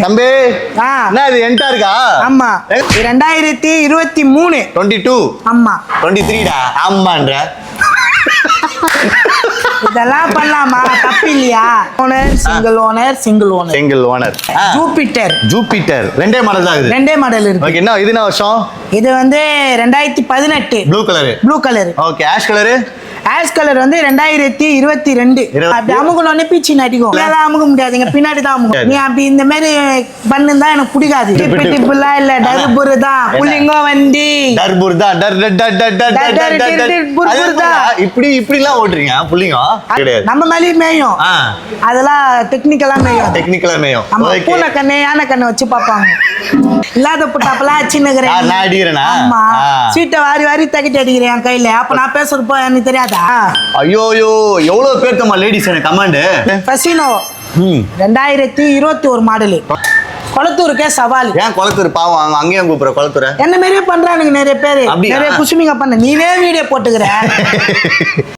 தம்பி என்ன இது என்டா இருக்கா? ஆமா 2023 22 ஆமா 23 டா ஆமான்ற இதெல்லாம் பண்ணலாமா? தப்பு இல்லையா? ஓனர் சிங்கிள் ஓனர் ஜூபிட்டர் ரெண்டே மாடல் தான் இது. ரெண்டே மாடல் இருக்கு. ஓகே என்ன இது என்ன வருஷம்? இது வந்து 2018 blue colour. Okay ash colour வந்து 2022. அப்படி அமுகணும்னே பீச்சி நடிக்கும். இதெல்லாம் அமுக முடியாதுங்க, பின்னாடி தான் அமுகும். நீ அப்படி இந்த மாதிரி பண்ணுதான் எனக்கு பிடிக்காது. டிப்புலாம் இல்ல, டர்புர் தான். புள்ளிங்கோ வண்டி டர்புர் தான். இப்படி இப்படிலாம் ஓட்டுறீங்க புள்ளிங்க கிடையாது. நம்ம மேலே மேயும், அதெல்லாம் டெக்னிக்கலா மேயும். ஆமா, பூனை கண்ணு யானை கண்ணு வச்சு பார்ப்பாங்க. இல்லாத புட்டாப்பெல்லாம் அடிக்கிறேன். ஆமா, சீட்டை வாரி வாரி தக்கிட்டு அடிக்கிறேன் என் கையில. அப்ப நான் பேசுறப்போ எனக்கு தெரியாதா? ஐயோ எவ்வளவு பேர் தம்மா லேடிஸ் எனக்கு கமாண்ட். Fascino 2021 model. கொளத்தூருக்கே சவால். ஏன் கொளத்தூர் பாவம் அங்கேயும் கூப்பிடுற கொளத்தூர் என்ன மாதிரியே பண்றானுங்க நிறைய பேரு. நிறைய குசுமிங்க பண்ண நீனே வீடியோ போட்டுக்கிற.